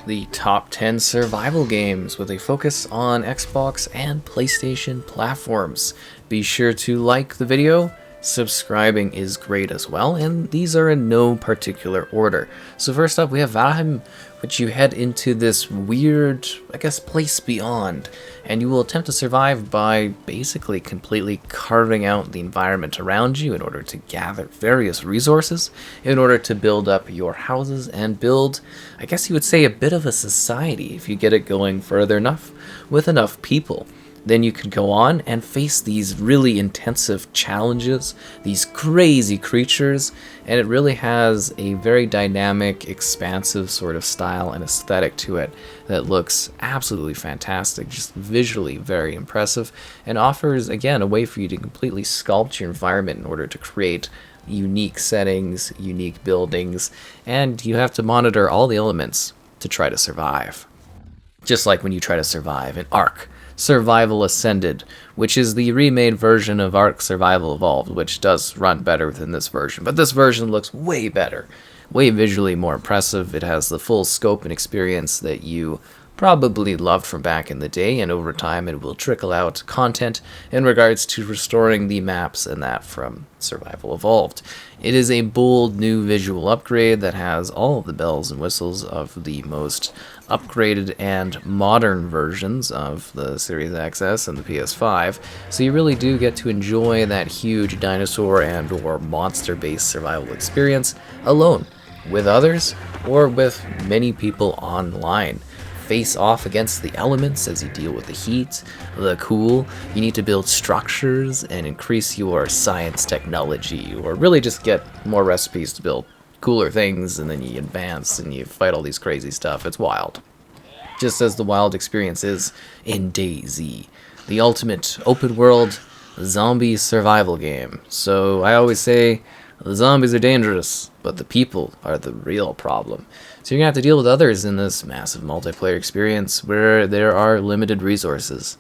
the top 10 survival games with a focus on Xbox and PlayStation platforms. Be sure to like the video. Subscribing is great as well, and these are in no particular order. So first up we have Valheim, which you head into this weird, place beyond, and you will attempt to survive by basically completely carving out the environment around you in order to gather various resources, in order to build up your houses and build, you would say, a bit of a society if you get it going further enough, with enough people. Then you can go on and face these really intensive challenges, these crazy creatures, and it really has a very dynamic, expansive sort of style and aesthetic to it that looks absolutely fantastic, just visually very impressive, and offers, again, a way for you to completely sculpt your environment in order to create unique settings, unique buildings, and you have to monitor all the elements to try to survive. Just like when you try to survive in Ark Survival Ascended, which is the remade version of Ark Survival Evolved, which does run better than this version. But this version looks way better, way visually more impressive. It has the full scope and experience that you probably loved from back in the day, and over time it will trickle out content in regards to restoring the maps and that from Survival Evolved. It is a bold new visual upgrade that has all of the bells and whistles of the most upgraded and modern versions of the Series XS and the PS5, so you really do get to enjoy that huge dinosaur and or monster-based survival experience alone, with others, or with many people online. Face off against the elements as you deal with the heat, the cool. You need to build structures and increase your science technology, or really just get more recipes to build cooler things, and then you advance and you fight all these crazy stuff. It's wild. Just as the wild experience is in DayZ, the ultimate open world zombie survival game. So I always say the zombies are dangerous, but the people are the real problem. So you're going to have to deal with others in this massive multiplayer experience where there are limited resources,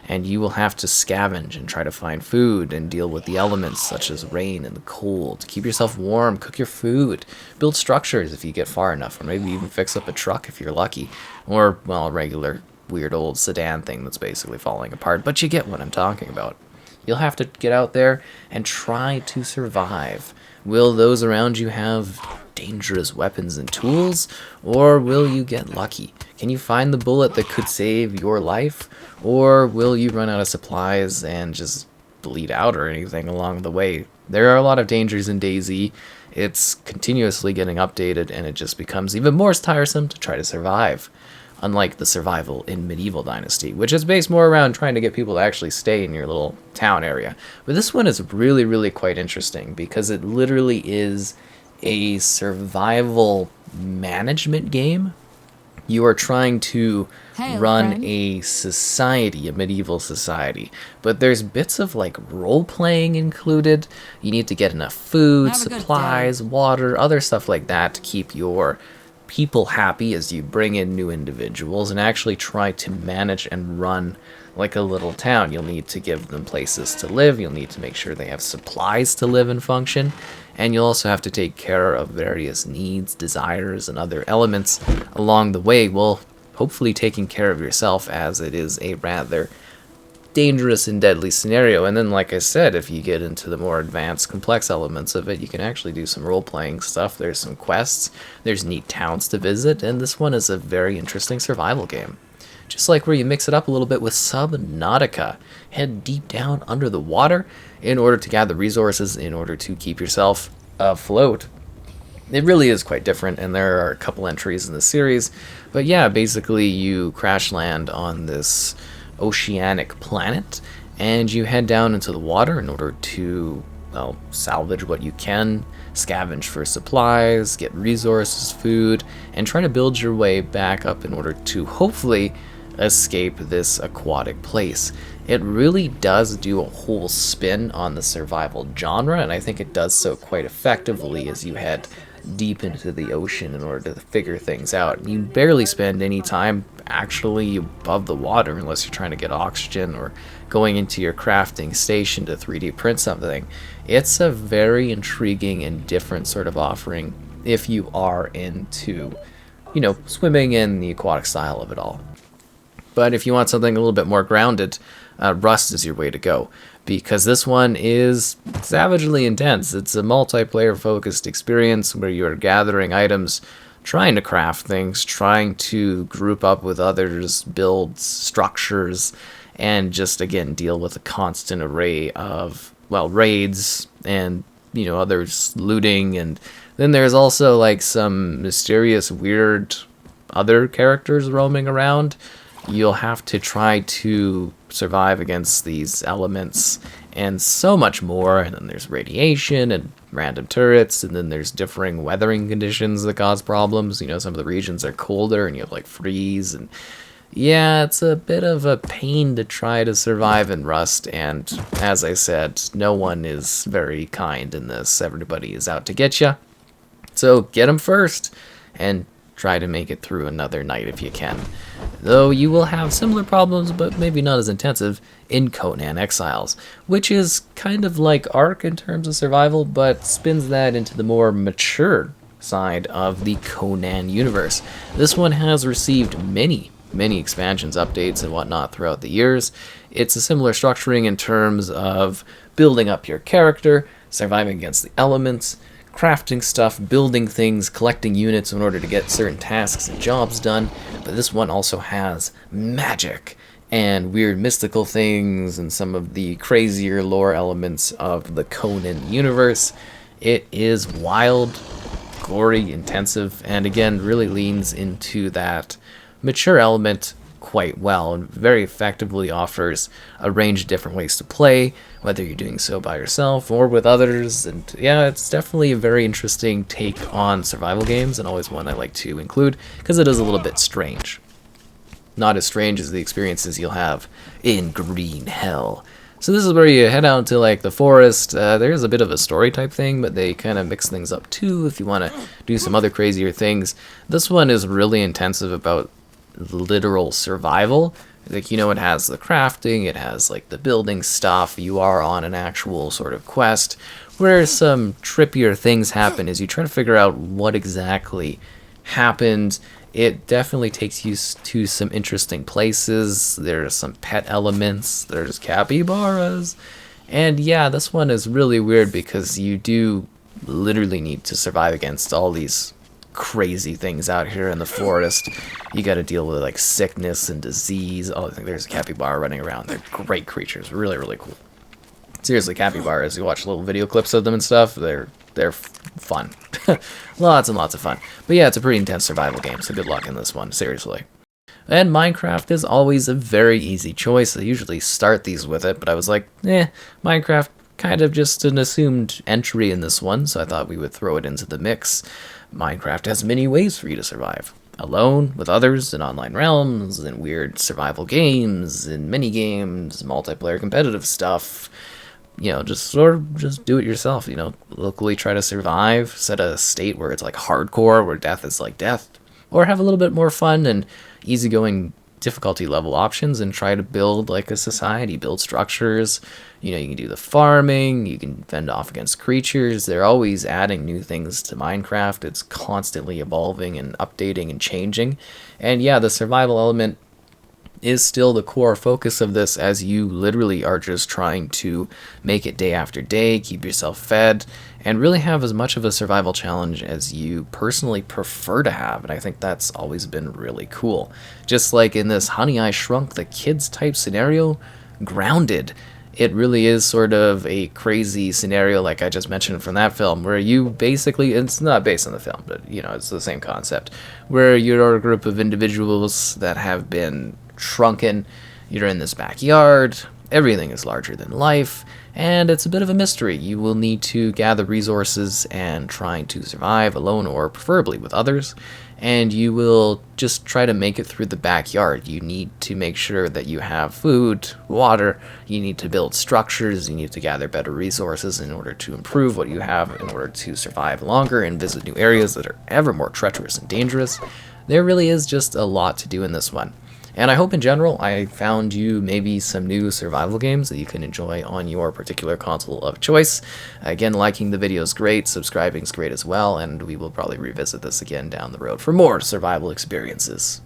and you will have to scavenge and try to find food and deal with the elements such as rain and the cold. Keep yourself warm, cook your food, build structures if you get far enough, or maybe even fix up a truck if you're lucky, or, well, a regular weird old sedan thing that's basically falling apart, but you get what I'm talking about. You'll have to get out there and try to survive. Will those around you have dangerous weapons and tools, or will you get lucky? Can you find the bullet that could save your life, or will you run out of supplies and just bleed out or anything along the way? There are a lot of dangers in DayZ. It's continuously getting updated, and it just becomes even more tiresome to try to survive. Unlike the survival in Medieval Dynasty, which is based more around trying to get people to actually stay in your little town area. But this one is really, really quite interesting because it literally is a survival management game. You are trying to run a society, a medieval society, but there's bits of like role-playing included. You need to get enough food, supplies, water, other stuff like that to keep your people happy as you bring in new individuals and actually try to manage and run like a little town. You'll need to give them places to live, you'll need to make sure they have supplies to live and function, and you'll also have to take care of various needs, desires, and other elements along the way, while hopefully taking care of yourself, as it is a rather dangerous and deadly scenario. And then, like I said, if you get into the more advanced, complex elements of it, you can actually do some role-playing stuff. There's some quests, there's neat towns to visit, and this one is a very interesting survival game. Just like where you mix it up a little bit with Subnautica. Head deep down under the water in order to gather resources, in order to keep yourself afloat. It really is quite different, and there are a couple entries in the series. But yeah, basically you crash land on this oceanic planet, and you head down into the water in order to, well, salvage what you can, scavenge for supplies, get resources, food, and try to build your way back up in order to hopefully escape this aquatic place. It really does do a whole spin on the survival genre, and I think it does so quite effectively as you head deep into the ocean in order to figure things out. You barely spend any time actually above the water unless you're trying to get oxygen or going into your crafting station to 3D print something. It's a very intriguing and different sort of offering if you are into you know, swimming and the aquatic style of it all. But if you want something a little bit more grounded, Rust is your way to go, because this one is savagely intense. It's a multiplayer focused experience where you are gathering items, trying to craft things, trying to group up with others, build structures, and just, again, deal with a constant array of, well, raids and, you know, others looting. And then there's also like some mysterious, weird other characters roaming around. You'll have to try to survive against these elements and so much more. And then there's radiation and random turrets, and then there's differing weathering conditions that cause problems. You know, some of the regions are colder and you have like freeze, and yeah, it's a bit of a pain to try to survive in Rust. And as I said, no one is very kind in this. Everybody is out to get you. So get them first and try to make it through another night if you can. Though you will have similar problems, but maybe not as intensive, in Conan Exiles, which is kind of like Ark in terms of survival, but spins that into the more mature side of the Conan universe. This one has received many expansions, updates, and whatnot throughout the years. It's a similar structuring in terms of building up your character, surviving against the elements, crafting stuff, building things, collecting units in order to get certain tasks and jobs done. But this one also has magic and weird mystical things and some of the crazier lore elements of the Conan universe. It is wild, gory, intensive, and again really leans into that mature element quite well, and very effectively offers a range of different ways to play, whether you're doing so by yourself or with others. And yeah, it's definitely a very interesting take on survival games, and always one I like to include because it is a little bit strange. Not as strange as the experiences you'll have in Green Hell. So this is where you head out to like the forest. There's a bit of a story type thing, but they kind of mix things up too if you want to do some other crazier things. This one is really intensive about literal survival. Like, you know, it has the crafting, it has like the building stuff. You are on an actual sort of quest where some trippier things happen as you try to figure out what exactly happened. It definitely takes you to some interesting places. There's some pet elements, there's capybaras, and yeah, this one is really weird because you do literally need to survive against all these crazy things out here in the forest. You got to deal with like sickness and disease. Oh, I think there's a capybara running around. They're great creatures, really cool. Seriously, capybaras, you watch little video clips of them and stuff, they're fun. Lots and lots of fun. But yeah, it's a pretty intense survival game, so good luck in this one, seriously. And Minecraft is always a very easy choice. I usually start these with it, but I was like, Minecraft kind of just an assumed entry in this one, so I thought we would throw it into the mix. Minecraft has many ways for you to survive. Alone, with others, in online realms, in weird survival games, in mini-games, multiplayer competitive stuff. You know, just do it yourself, you know, locally try to survive, set a state where it's like hardcore, where death is like death, or have a little bit more fun and easygoing difficulty level options and try to build like a society, build structures. You know, you can do the farming, you can fend off against creatures. They're always adding new things to Minecraft. It's constantly evolving and updating and changing. And yeah, the survival element is still the core focus of this, as you literally are just trying to make it day after day, keep yourself fed, and really have as much of a survival challenge as you personally prefer to have. And I think that's always been really cool. Just like in this Honey, I Shrunk the Kids type scenario, grounded. It really is sort of a crazy scenario like I just mentioned from that film, where you basically, it's not based on the film, but you know, it's the same concept, where you're a group of individuals that have been shrunken. You're in this backyard, everything is larger than life, and it's a bit of a mystery. You will need to gather resources and trying to survive alone or preferably with others, and you will just try to make it through the backyard. You need to make sure that you have food, water, you need to build structures, you need to gather better resources in order to improve what you have in order to survive longer and visit new areas that are ever more treacherous and dangerous. There really is just a lot to do in this one. And I hope in general I found you maybe some new survival games that you can enjoy on your particular console of choice. Again, liking the video is great, subscribing is great as well, and we will probably revisit this again down the road for more survival experiences.